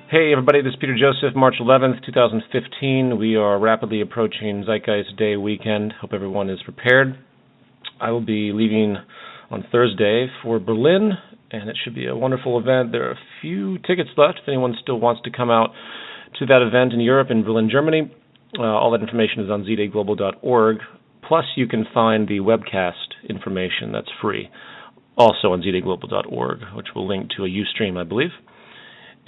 Hey everybody, this is Peter Joseph, March 11th, 2015. We are rapidly approaching Zeitgeist Day weekend. Hope everyone is prepared. I will be leaving on Thursday for Berlin, and it should be a wonderful event. There are a few tickets left if anyone still wants to come out to that event in Europe, in Berlin, Germany. All that information is on zdaglobal.org. Plus, you can find the webcast information that's free, also on zdaglobal.org, which will link to a Ustream, I believe.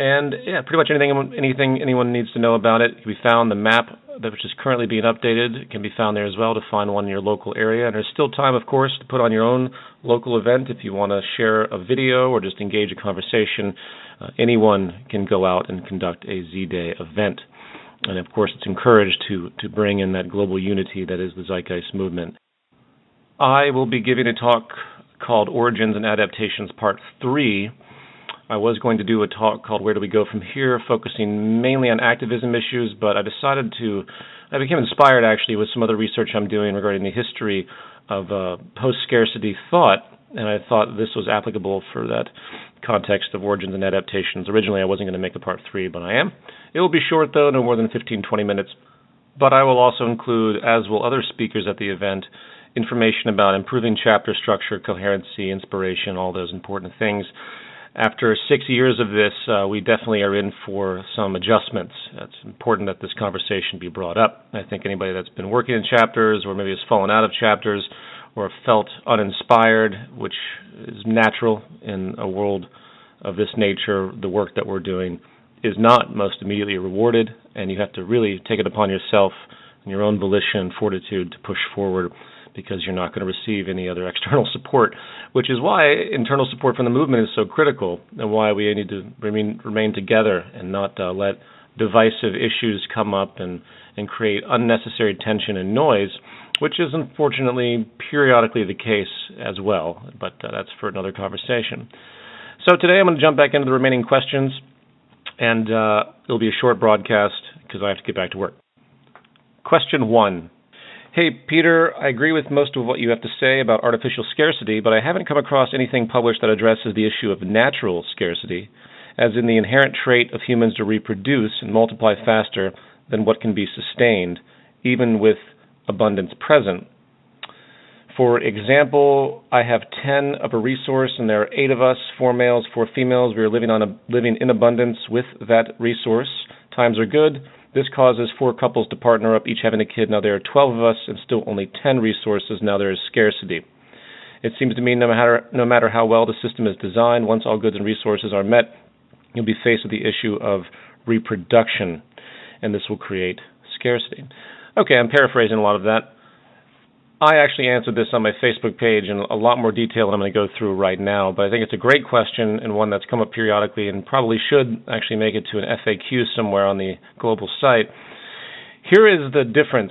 And yeah, pretty much anything anyone needs to know about it can be found. The map, which is currently being updated, can be found there as well to find one in your local area. And there's still time, of course, to put on your own local event if you want to share a video or just engage a conversation. Anyone can go out and conduct a Z-Day event. And of course, it's encouraged to bring in that global unity that is the Zeitgeist Movement. I will be giving a talk called Origins and Adaptations Part 3. I was going to do a talk called Where Do We Go From Here, focusing mainly on activism issues, but I became inspired actually with some other research I'm doing regarding the history of post-scarcity thought, and I thought this was applicable for that context of origins and adaptations. Originally I wasn't going to make a part 3, but I am. It will be short though, no more than 15-20 minutes, but I will also include, as will other speakers at the event, information about improving chapter structure, coherency, inspiration, all those important things. After 6 years of this, we definitely are in for some adjustments. It's important that this conversation be brought up. I think anybody that's been working in chapters or maybe has fallen out of chapters or felt uninspired, which is natural in a world of this nature, the work that we're doing is not most immediately rewarded, and you have to really take it upon yourself and your own volition and fortitude to push forward, because you're not going to receive any other external support, which is why internal support from the movement is so critical and why we need to remain together and not let divisive issues come up and create unnecessary tension and noise, which is unfortunately periodically the case as well, but that's for another conversation. So today I'm going to jump back into the remaining questions, and it'll be a short broadcast because I have to get back to work. Question 1. Hey, Peter, I agree with most of what you have to say about artificial scarcity, but I haven't come across anything published that addresses the issue of natural scarcity, as in the inherent trait of humans to reproduce and multiply faster than what can be sustained, even with abundance present. For example, I have 10 of a resource, and there are 8 of us, 4 males, 4 females. We are living in abundance with that resource. Times are good. This causes 4 couples to partner up, each having a kid. Now there are 12 of us and still only 10 resources. Now there is scarcity. It seems to me no matter how well the system is designed, once all goods and resources are met, you'll be faced with the issue of reproduction, and this will create scarcity. Okay, I'm paraphrasing a lot of that. I actually answered this on my Facebook page in a lot more detail than I'm going to go through right now, but I think it's a great question and one that's come up periodically and probably should actually make it to an FAQ somewhere on the global site. Here is the difference.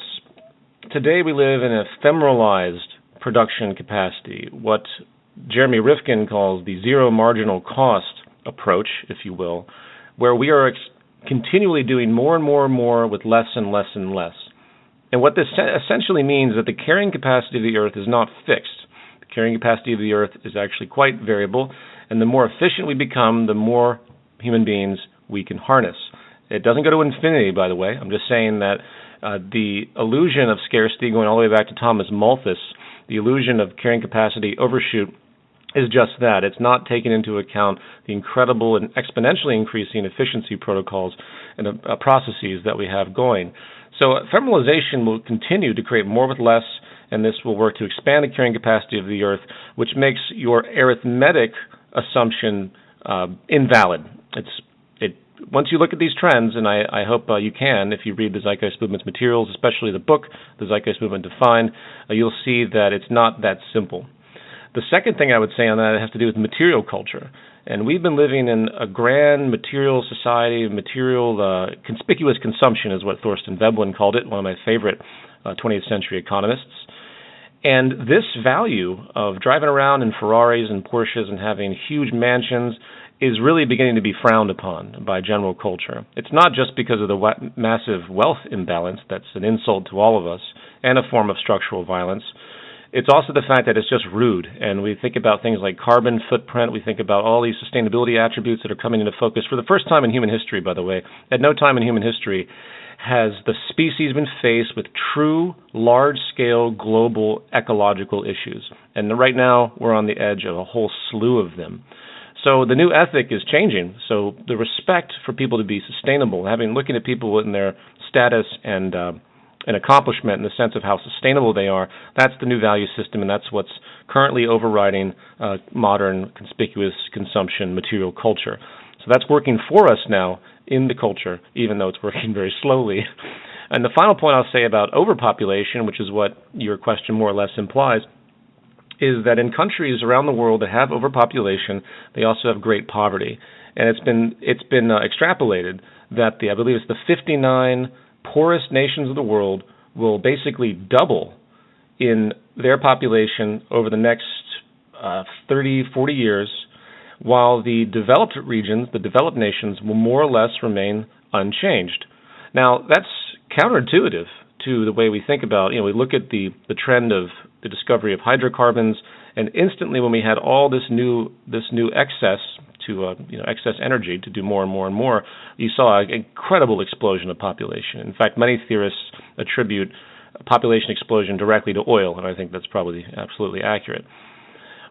Today we live in an ephemeralized production capacity, what Jeremy Rifkin calls the zero marginal cost approach, if you will, where we are continually doing more and more and more with less and less and less. And what this essentially means is that the carrying capacity of the Earth is not fixed. The carrying capacity of the Earth is actually quite variable, and the more efficient we become, the more human beings we can harness. It doesn't go to infinity, by the way. I'm just saying that the illusion of scarcity, going all the way back to Thomas Malthus, the illusion of carrying capacity overshoot is just that. It's not taking into account the incredible and exponentially increasing efficiency protocols and processes that we have going. So ephemeralization will continue to create more with less, and this will work to expand the carrying capacity of the Earth, which makes your arithmetic assumption invalid. Once you look at these trends, and I hope you can, if you read the Zeitgeist Movement's materials, especially the book, The Zeitgeist Movement Defined, you'll see that it's not that simple. The second thing I would say on that has to do with material culture. And we've been living in a grand material society, material conspicuous consumption is what Thorstein Veblen called it, one of my favorite 20th century economists. And this value of driving around in Ferraris and Porsches and having huge mansions is really beginning to be frowned upon by general culture. It's not just because of the massive wealth imbalance that's an insult to all of us and a form of structural violence. It's also the fact that it's just rude, and we think about things like carbon footprint. We think about all these sustainability attributes that are coming into focus for the first time in human history, by the way. At no time in human history has the species been faced with true, large-scale, global ecological issues. And right now, we're on the edge of a whole slew of them. So the new ethic is changing. So the respect for people to be sustainable, looking at people in their status and accomplishment in the sense of how sustainable they are, that's the new value system, and that's what's currently overriding modern, conspicuous consumption material culture. So that's working for us now in the culture, even though it's working very slowly. And the final point I'll say about overpopulation, which is what your question more or less implies, is that in countries around the world that have overpopulation, they also have great poverty. And it's been extrapolated that I believe it's the 59 poorest nations of the world will basically double in their population over the next 30, 40 years, while the developed regions, the developed nations, will more or less remain unchanged. Now, that's counterintuitive to the way we think about, we look at the trend of the discovery of hydrocarbons, and instantly when we had all this new excess to excess energy to do more and more and more, you saw an incredible explosion of population. In fact, many theorists attribute a population explosion directly to oil, and I think that's probably absolutely accurate.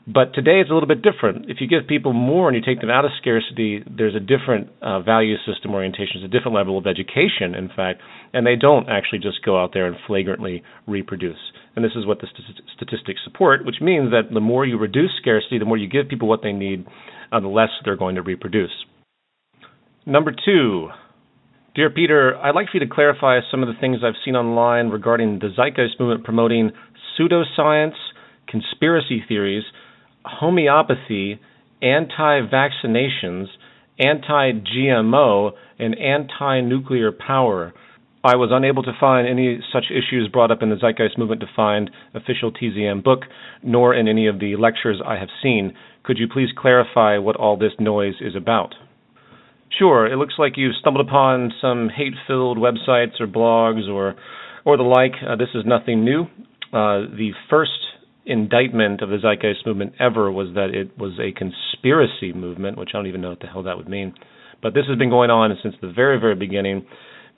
But today it's a little bit different. If you give people more and you take them out of scarcity, there's a different value system orientation, a different level of education, in fact, and they don't actually just go out there and flagrantly reproduce. And this is what the statistics support, which means that the more you reduce scarcity, the more you give people what they need, the less they're going to reproduce. Number 2. Dear Peter, I'd like for you to clarify some of the things I've seen online regarding the Zeitgeist Movement promoting pseudoscience, conspiracy theories, homeopathy, anti-vaccinations, anti-GMO, and anti-nuclear power. I was unable to find any such issues brought up in the Zeitgeist Movement-defined official TZM book, nor in any of the lectures I have seen. Could you please clarify what all this noise is about? Sure, it looks like you've stumbled upon some hate-filled websites or blogs or the like. This is nothing new. The first indictment of the Zeitgeist Movement ever was that it was a conspiracy movement, which I don't even know what the hell that would mean. But this has been going on since the very, very beginning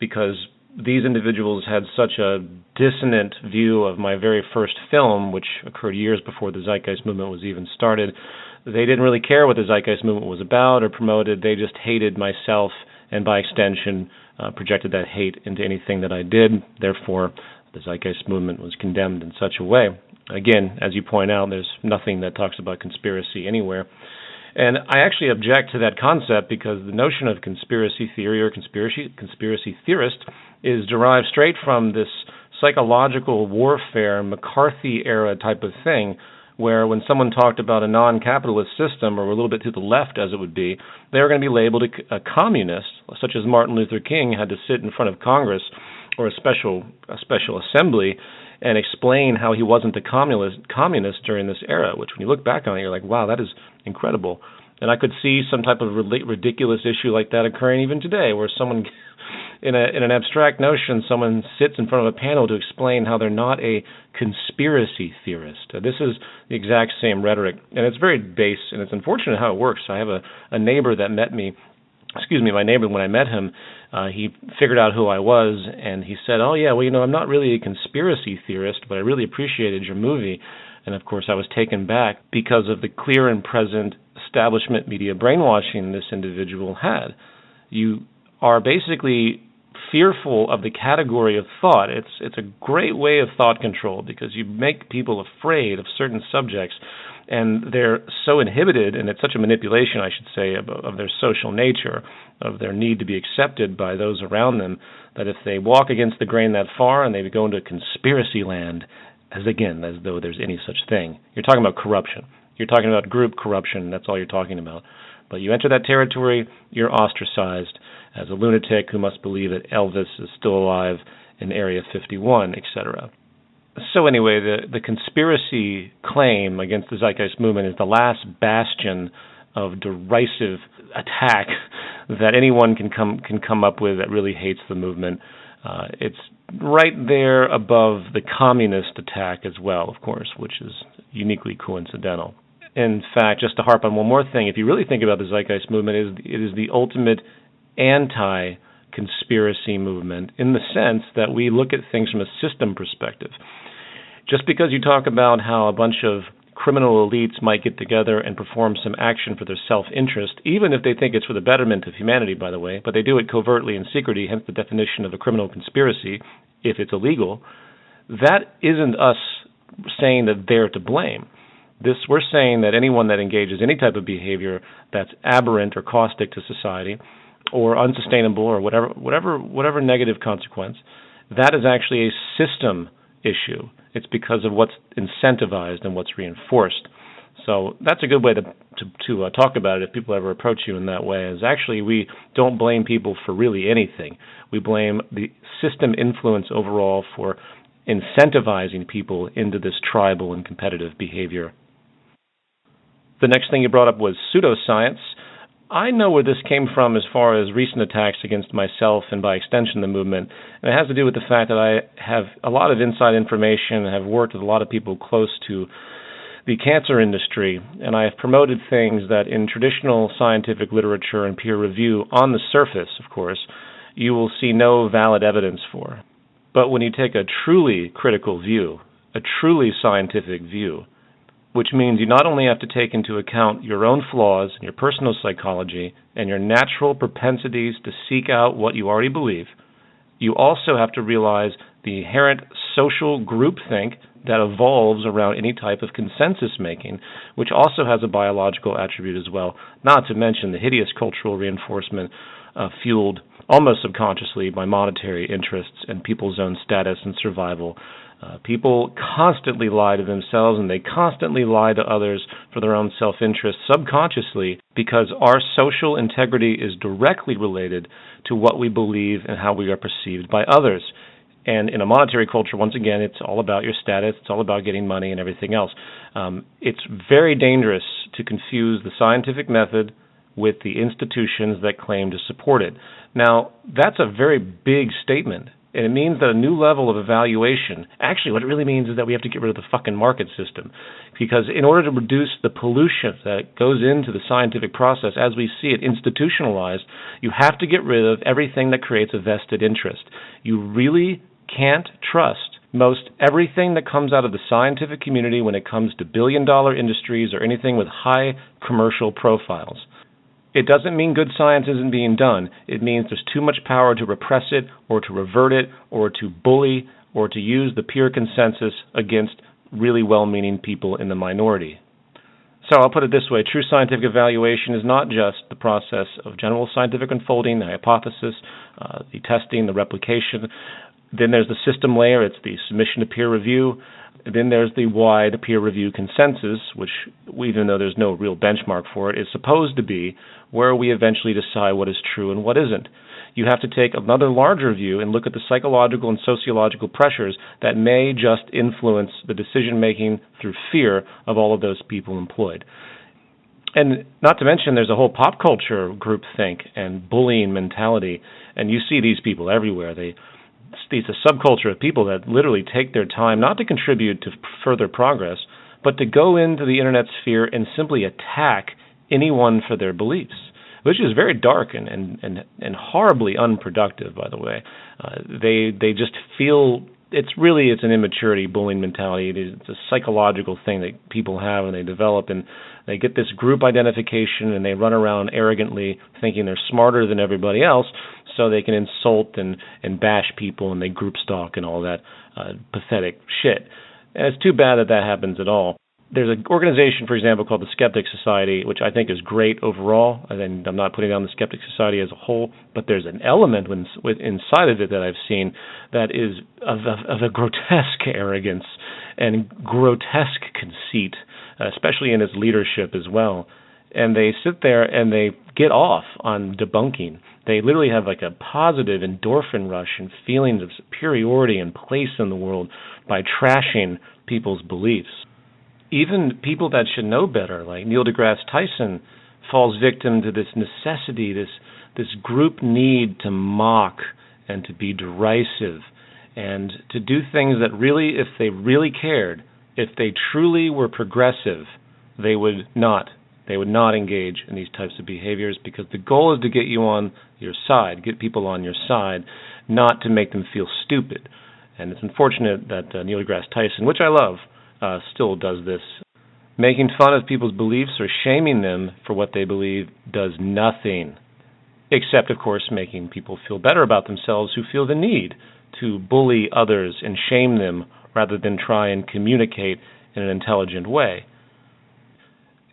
because these individuals had such a dissonant view of my very first film, which occurred years before the Zeitgeist Movement was even started. They didn't really care what the Zeitgeist Movement was about or promoted. They just hated myself and, by extension, projected that hate into anything that I did. Therefore, the Zeitgeist Movement was condemned in such a way. Again, as you point out, there's nothing that talks about conspiracy anywhere. And I actually object to that concept because the notion of conspiracy theory or conspiracy theorist is derived straight from this psychological warfare, McCarthy-era type of thing, where when someone talked about a non-capitalist system, or a little bit to the left as it would be, they were going to be labeled a communist, such as Martin Luther King had to sit in front of Congress or a special assembly and explain how he wasn't a communist during this era, which when you look back on it, you're like, wow, that is incredible. And I could see some type of ridiculous issue like that occurring even today, where someone, in an abstract notion, someone sits in front of a panel to explain how they're not a conspiracy theorist. This is the exact same rhetoric, and it's very base, and it's unfortunate how it works. I have a neighbor that met me, my neighbor, when I met him, he figured out who I was, and he said, oh yeah, well, I'm not really a conspiracy theorist, but I really appreciated your movie. And of course I was taken back because of the clear and present establishment media brainwashing this individual had. You are basically fearful of the category of thought. It's a great way of thought control because you make people afraid of certain subjects, and they're so inhibited, and it's such a manipulation, I should say, of their social nature, of their need to be accepted by those around them, that if they walk against the grain that far and they go into conspiracy land, as though there's any such thing. You're talking about corruption. You're talking about group corruption. That's all you're talking about. But you enter that territory, you're ostracized as a lunatic who must believe that Elvis is still alive in Area 51, etc. So anyway, the conspiracy claim against the Zeitgeist Movement is the last bastion of derisive attack that anyone can come up with that really hates the movement. It's right there above the communist attack as well, of course, which is uniquely coincidental. In fact, just to harp on one more thing, if you really think about the Zeitgeist Movement, it is the ultimate anti-conspiracy movement in the sense that we look at things from a system perspective. Just because you talk about how a bunch of criminal elites might get together and perform some action for their self-interest, even if they think it's for the betterment of humanity, by the way, but they do it covertly and secretly, hence the definition of a criminal conspiracy, if it's illegal, that isn't us saying that they're to blame. We're saying that anyone that engages any type of behavior that's aberrant or caustic to society, or unsustainable, or whatever negative consequence, that is actually a system issue. It's because of what's incentivized and what's reinforced. So that's a good way to talk about it if people ever approach you in that way, is actually we don't blame people for really anything. We blame the system influence overall for incentivizing people into this tribal and competitive behavior. The next thing you brought up was pseudoscience. I know where this came from as far as recent attacks against myself and by extension the movement, and it has to do with the fact that I have a lot of inside information and have worked with a lot of people close to the cancer industry, and I have promoted things that in traditional scientific literature and peer review, on the surface, of course, you will see no valid evidence for. But when you take a truly critical view, a truly scientific view, which means you not only have to take into account your own flaws and your personal psychology and your natural propensities to seek out what you already believe, you also have to realize the inherent social groupthink that evolves around any type of consensus making, which also has a biological attribute as well, not to mention the hideous cultural reinforcement fueled almost subconsciously by monetary interests and people's own status and survival. People constantly lie to themselves, and they constantly lie to others for their own self-interest subconsciously, because our social integrity is directly related to what we believe and how we are perceived by others. And in a monetary culture, once again, it's all about your status, it's all about getting money and everything else. It's very dangerous to confuse the scientific method with the institutions that claim to support it. Now, that's a very big statement. And it means that a new level of evaluation, actually what it really means is that we have to get rid of the fucking market system. Because in order to reduce the pollution that goes into the scientific process as we see it institutionalized, you have to get rid of everything that creates a vested interest. You really can't trust most everything that comes out of the scientific community when it comes to billion-dollar industries or anything with high commercial profiles. It doesn't mean good science isn't being done. It means there's too much power to repress it or to revert it or to bully or to use the pure consensus against really well-meaning people in the minority. So I'll put it this way. True scientific evaluation is not just the process of general scientific unfolding, the hypothesis, the testing, the replication. Then there's the system layer. It's the submission to peer review. Then there's the wide peer review consensus, which, even though there's no real benchmark for it, is supposed to be where we eventually decide what is true and what isn't. You have to take another larger view and look at the psychological and sociological pressures that may just influence the decision-making through fear of all of those people employed. And not to mention, there's a whole pop culture groupthink and bullying mentality, and you see these people everywhere. It's a subculture of people that literally take their time not to contribute to further progress, but to go into the internet sphere and simply attack anyone for their beliefs, which is very dark and horribly unproductive, by the way. They just feel it's an immaturity bullying mentality. It's a psychological thing that people have and they develop, and they get this group identification and they run around arrogantly thinking they're smarter than everybody else, so they can insult and bash people, and they group stalk and all that pathetic shit. And it's too bad that happens at all. There's an organization, for example, called the Skeptic Society, which I think is great overall, and I'm not putting down the Skeptic Society as a whole, but there's an element inside of it that I've seen that is of a grotesque arrogance and grotesque conceit, especially in its leadership as well. And they sit there and they get off on debunking. They literally have like a positive endorphin rush and feelings of superiority and place in the world by trashing people's beliefs. Even people that should know better, like Neil deGrasse Tyson, falls victim to this necessity, this group need to mock and to be derisive and to do things that really, if they really cared, if they truly were progressive, they would not engage in these types of behaviors, because the goal is to get you on your side, get people on your side, not to make them feel stupid. And it's unfortunate that Neil deGrasse Tyson, which I love, still does this. Making fun of people's beliefs or shaming them for what they believe does nothing, except, of course, making people feel better about themselves who feel the need to bully others and shame them rather than try and communicate in an intelligent way.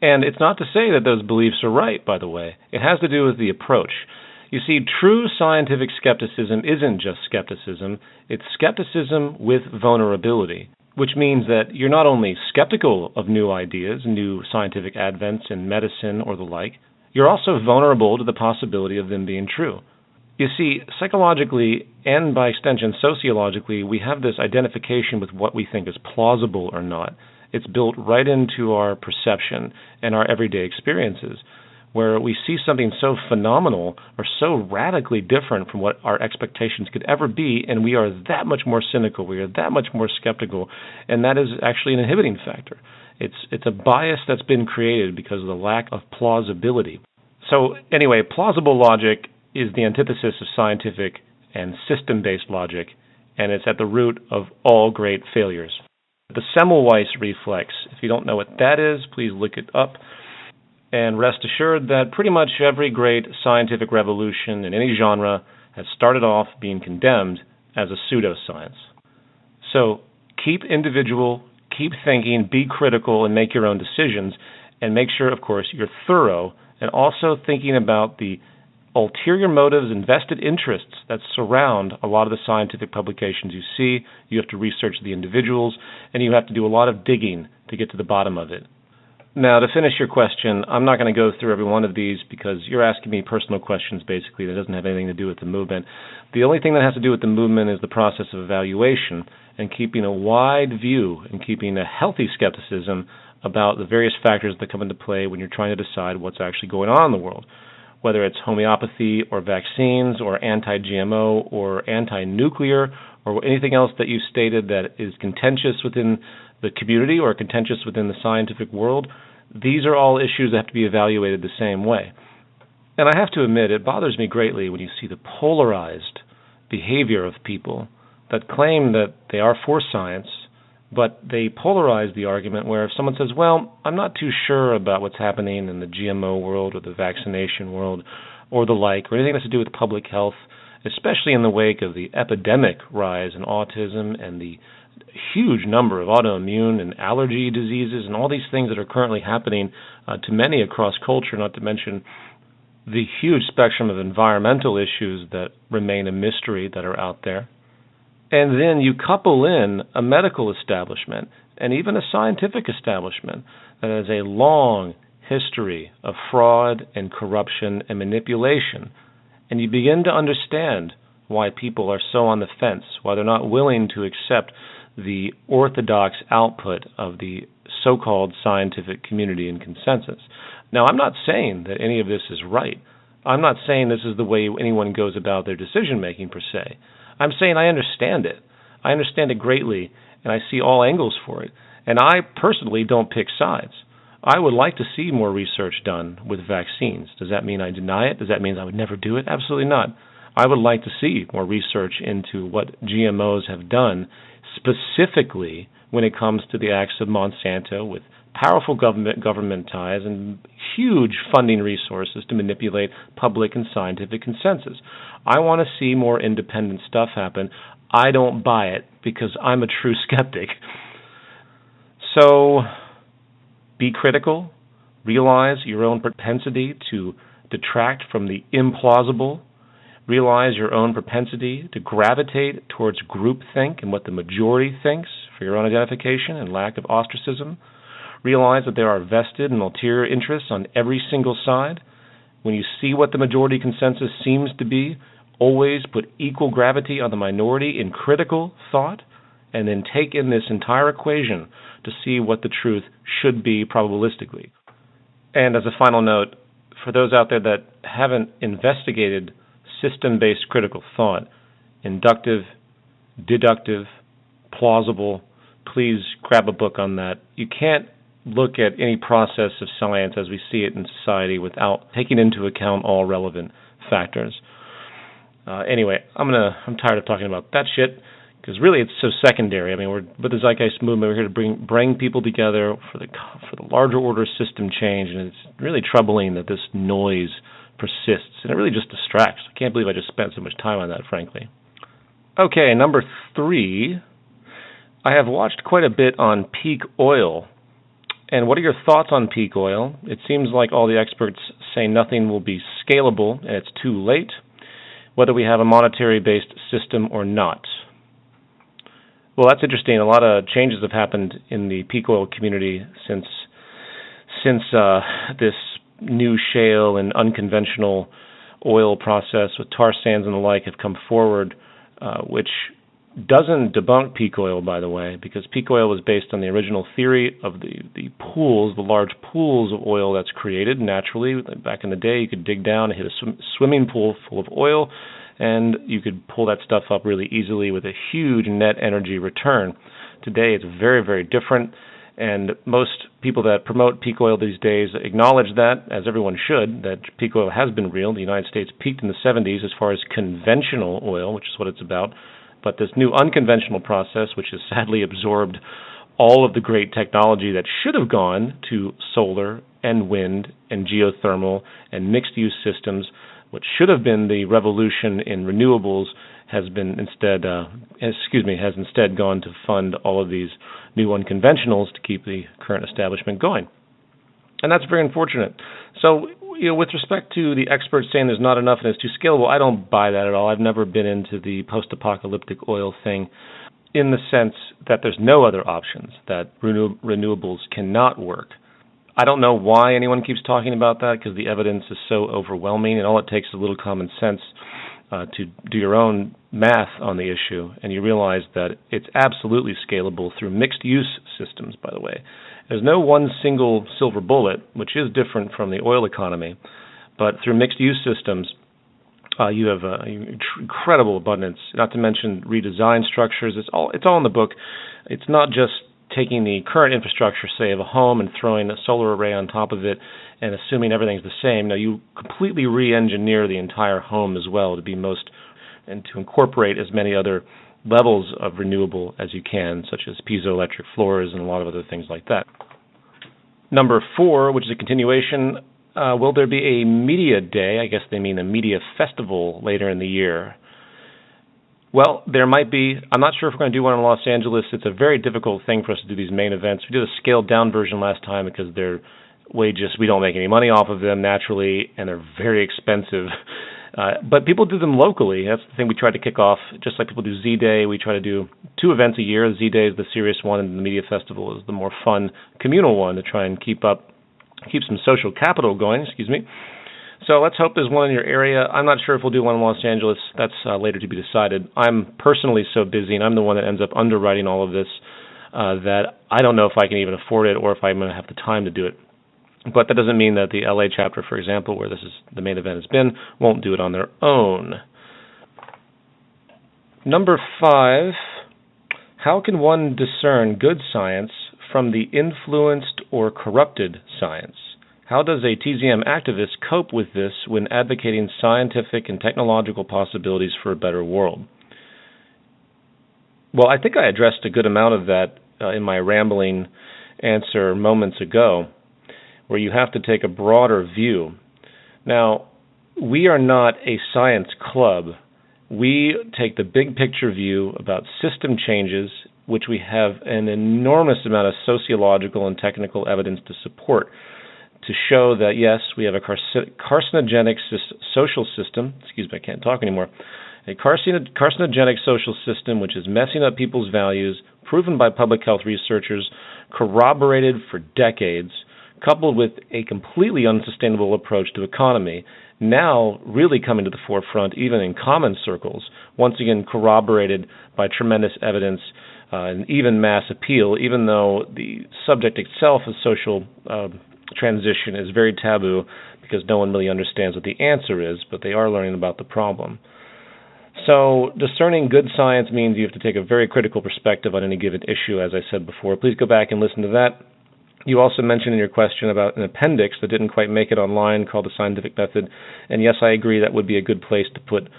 And it's not to say that those beliefs are right, by the way. It has to do with the approach. You see, true scientific skepticism isn't just skepticism, it's skepticism with vulnerability, which means that you're not only skeptical of new ideas, new scientific advents in medicine or the like, you're also vulnerable to the possibility of them being true. You see, psychologically, and by extension sociologically, we have this identification with what we think is plausible or not. It's built right into our perception and our everyday experiences, where we see something so phenomenal or so radically different from what our expectations could ever be, and we are that much more cynical, we are that much more skeptical, and that is actually an inhibiting factor. It's a bias that's been created because of the lack of plausibility. So anyway, plausible logic is the antithesis of scientific and system-based logic, and it's at the root of all great failures. The Semmelweis reflex, if you don't know what that is, please look it up. And rest assured that pretty much every great scientific revolution in any genre has started off being condemned as a pseudoscience. So keep individual, keep thinking, be critical, and make your own decisions, and make sure, of course, you're thorough, and also thinking about the ulterior motives and vested interests that surround a lot of the scientific publications you see. You have to research the individuals, and you have to do a lot of digging to get to the bottom of it. Now, to finish your question, I'm not going to go through every one of these because you're asking me personal questions, basically, that doesn't have anything to do with the movement. The only thing that has to do with the movement is the process of evaluation and keeping a wide view and keeping a healthy skepticism about the various factors that come into play when you're trying to decide what's actually going on in the world, whether it's homeopathy or vaccines or anti-GMO or anti-nuclear or anything else that you stated that is contentious within the community or contentious within the scientific world. These are all issues that have to be evaluated the same way. And I have to admit, it bothers me greatly when you see the polarized behavior of people that claim that they are for science, but they polarize the argument where if someone says, well, I'm not too sure about what's happening in the GMO world or the vaccination world or the like, or anything that has to do with public health, especially in the wake of the epidemic rise in autism and the huge number of autoimmune and allergy diseases and all these things that are currently happening to many across culture, not to mention the huge spectrum of environmental issues that remain a mystery that are out there. And then you couple in a medical establishment and even a scientific establishment that has a long history of fraud and corruption and manipulation, and you begin to understand why people are so on the fence, why they're not willing to accept the orthodox output of the so-called scientific community and consensus. Now, I'm not saying that any of this is right. I'm not saying this is the way anyone goes about their decision-making per se. I'm saying I understand it. I understand it greatly, and I see all angles for it. And I personally don't pick sides. I would like to see more research done with vaccines. Does that mean I deny it? Does that mean I would never do it? Absolutely not. I would like to see more research into what GMOs have done, specifically when it comes to the acts of Monsanto with powerful government ties and huge funding resources to manipulate public and scientific consensus. I want to see more independent stuff happen. I don't buy it because I'm a true skeptic. So be critical, realize your own propensity to detract from the implausible, realize your own propensity to gravitate towards groupthink and what the majority thinks for your own identification and lack of ostracism. Realize that there are vested and ulterior interests on every single side. When you see what the majority consensus seems to be, always put equal gravity on the minority in critical thought, and then take in this entire equation to see what the truth should be probabilistically. And as a final note, for those out there that haven't investigated system-based critical thought, inductive, deductive, plausible. Please grab a book on that. You can't look at any process of science as we see it in society without taking into account all relevant factors. Anyway, I'm tired of talking about that shit, because really it's so secondary. I mean, we're with the Zeitgeist Movement. We're here to bring people together for the larger order system change, and it's really troubling that this noise persists, and it really just distracts. I can't believe I just spent so much time on that, frankly. Okay, number 3. I have watched quite a bit on peak oil. And what are your thoughts on peak oil? It seems like all the experts say nothing will be scalable and it's too late, whether we have a monetary-based system or not. Well, that's interesting. A lot of changes have happened in the peak oil community since this new shale and unconventional oil process with tar sands and the like have come forward, which doesn't debunk peak oil, by the way, because peak oil was based on the original theory of the pools, the large pools of oil that's created naturally. Back in the day, you could dig down and hit a swimming pool full of oil, and you could pull that stuff up really easily with a huge net energy return. Today, it's very, very different, and most people that promote peak oil these days acknowledge that, as everyone should, that peak oil has been real. The United States peaked in the 70s as far as conventional oil, which is what it's about. But this new unconventional process, which has sadly absorbed all of the great technology that should have gone to solar and wind and geothermal and mixed-use systems, what should have been the revolution in renewables, has instead gone to fund all of these new unconventionals to keep the current establishment going. And that's very unfortunate. So, with respect to the experts saying there's not enough and it's too scalable, I don't buy that at all. I've never been into the post-apocalyptic oil thing in the sense that there's no other options, that renewables cannot work. I don't know why anyone keeps talking about that, because the evidence is so overwhelming, and all it takes is a little common sense to do your own math on the issue, and you realize that it's absolutely scalable through mixed-use systems, by the way. There's no one single silver bullet, which is different from the oil economy, but through mixed-use systems, you have incredible abundance, not to mention redesigned structures. It's all in the book. It's not just taking the current infrastructure, say, of a home and throwing a solar array on top of it and assuming everything's the same. No, you completely re-engineer the entire home as well and to incorporate as many other levels of renewable as you can, such as piezoelectric floors and a lot of other things like that. Number 4, which is a continuation, will there be a media day? I guess they mean a media festival later in the year. Well, there might be. I'm not sure if we're going to do one in Los Angeles. It's a very difficult thing for us to do these main events. We did a scaled-down version last time because we don't make any money off of them naturally, and they're very expensive. But people do them locally. That's the thing we try to kick off. Just like people do Z-Day, we try to do 2 events a year. Z-Day is the serious one, and the Media Festival is the more fun, communal one to try and keep some social capital going, So let's hope there's one in your area. I'm not sure if we'll do one in Los Angeles. That's later to be decided. I'm personally so busy, and I'm the one that ends up underwriting all of this, that I don't know if I can even afford it or if I'm going to have the time to do it. But that doesn't mean that the LA chapter, for example, where the main event has been, won't do it on their own. Number 5, how can one discern good science from the influenced or corrupted science? How does a TZM activist cope with this when advocating scientific and technological possibilities for a better world? Well, I think I addressed a good amount of that in my rambling answer moments ago, where you have to take a broader view. Now, we are not a science club. We take the big picture view about system changes, which we have an enormous amount of sociological and technical evidence to support, to show that, yes, we have a carcinogenic social system, I can't talk anymore, a carcinogenic social system which is messing up people's values, proven by public health researchers, corroborated for decades, coupled with a completely unsustainable approach to economy, now really coming to the forefront, even in common circles, once again corroborated by tremendous evidence and even mass appeal, even though the subject itself of social transition is very taboo because no one really understands what the answer is, but they are learning about the problem. So discerning good science means you have to take a very critical perspective on any given issue, as I said before. Please go back and listen to that. You also mentioned in your question about an appendix that didn't quite make it online called the scientific method. And yes, I agree that would be a good place to put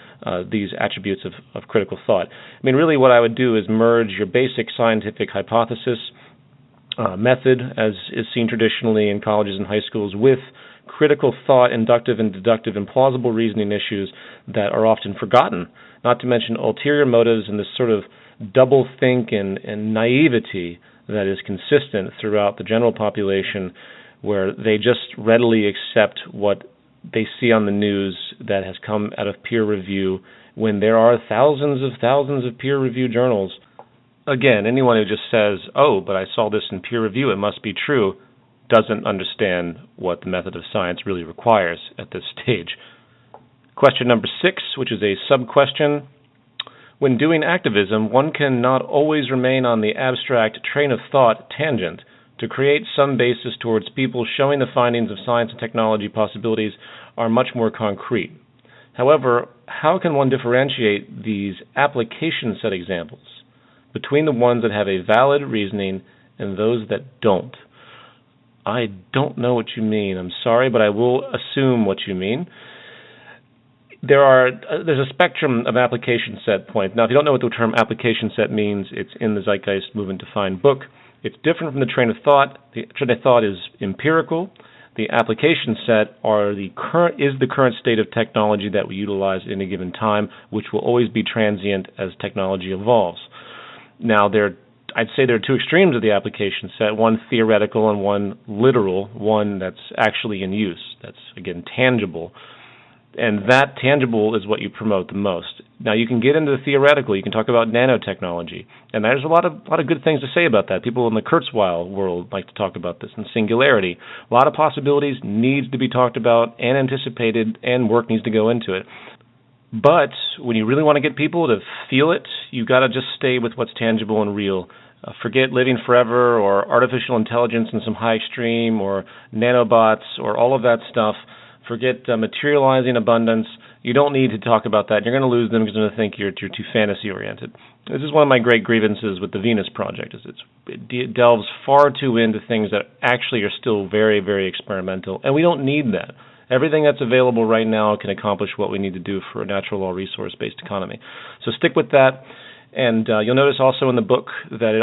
these attributes of critical thought. I mean, really what I would do is merge your basic scientific hypothesis method, as is seen traditionally in colleges and high schools, with critical thought, inductive and deductive, and plausible reasoning issues that are often forgotten, not to mention ulterior motives and this sort of double think and naivety that is consistent throughout the general population, where they just readily accept what they see on the news that has come out of peer review, when there are thousands of peer-reviewed journals. Again, anyone who just says, oh, but I saw this in peer review, it must be true, doesn't understand what the method of science really requires at this stage. Question number 6, which is a sub-question. When doing activism, one can not always remain on the abstract train of thought tangent. To create some basis towards people showing the findings of science and technology possibilities are much more concrete. However, how can one differentiate these application set examples between the ones that have a valid reasoning and those that don't? I don't know what you mean. I'm sorry, but I will assume what you mean. There's a spectrum of application set points. Now, if you don't know what the term application set means, it's in the Zeitgeist Movement defined book. It's different from the train of thought. The train of thought is empirical. The application set is the current state of technology that we utilize at any given time, which will always be transient as technology evolves. Now, I'd say there are two extremes of the application set, one theoretical and one literal, one that's actually in use, that's, again, tangible. And that tangible is what you promote the most. Now, you can get into the theoretical. You can talk about nanotechnology. And there's a lot of good things to say about that. People in the Kurzweil world like to talk about this. And singularity. A lot of possibilities needs to be talked about and anticipated, and work needs to go into it. But when you really want to get people to feel it, you've got to just stay with what's tangible and real. Forget living forever or artificial intelligence in some high extreme or nanobots or all of that stuff. Forget materializing abundance. You don't need to talk about that. You're going to lose them because they're going to think you're too fantasy-oriented. This is one of my great grievances with the Venus Project, is it delves far too into things that actually are still very, very experimental, and we don't need that. Everything that's available right now can accomplish what we need to do for a natural law resource-based economy. So stick with that. And you'll notice also in the book that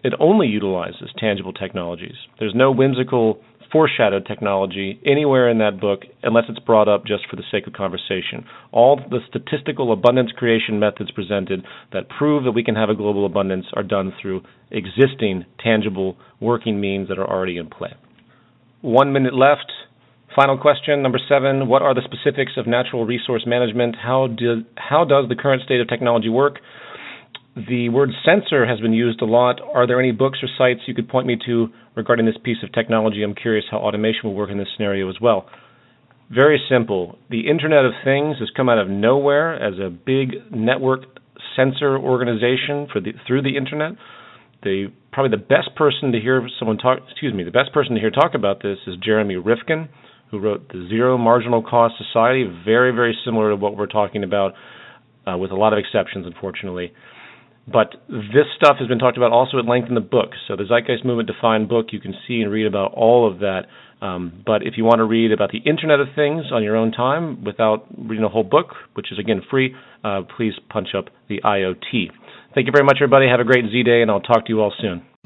it only utilizes tangible technologies. There's no whimsical foreshadowed technology anywhere in that book unless it's brought up just for the sake of conversation. All the statistical abundance creation methods presented that prove that we can have a global abundance are done through existing tangible working means that are already in play. 1 minute left. Final question, number 7. What are the specifics of natural resource management? How does the current state of technology work? The word censor has been used a lot. Are there any books or sites you could point me to regarding this piece of technology? I'm curious how automation will work in this scenario as well. Very simple. The Internet of Things has come out of nowhere as a big network censor organization through the Internet. Probably the best person to hear talk about this is Jeremy Rifkin, who wrote The Zero Marginal Cost Society, very, very similar to what we're talking about, with a lot of exceptions, unfortunately. But this stuff has been talked about also at length in the book. So the Zeitgeist Movement Defined book, you can see and read about all of that. But if you want to read about the Internet of Things on your own time without reading a whole book, which is, again, free, please punch up the IoT. Thank you very much, everybody. Have a great Z-Day, and I'll talk to you all soon.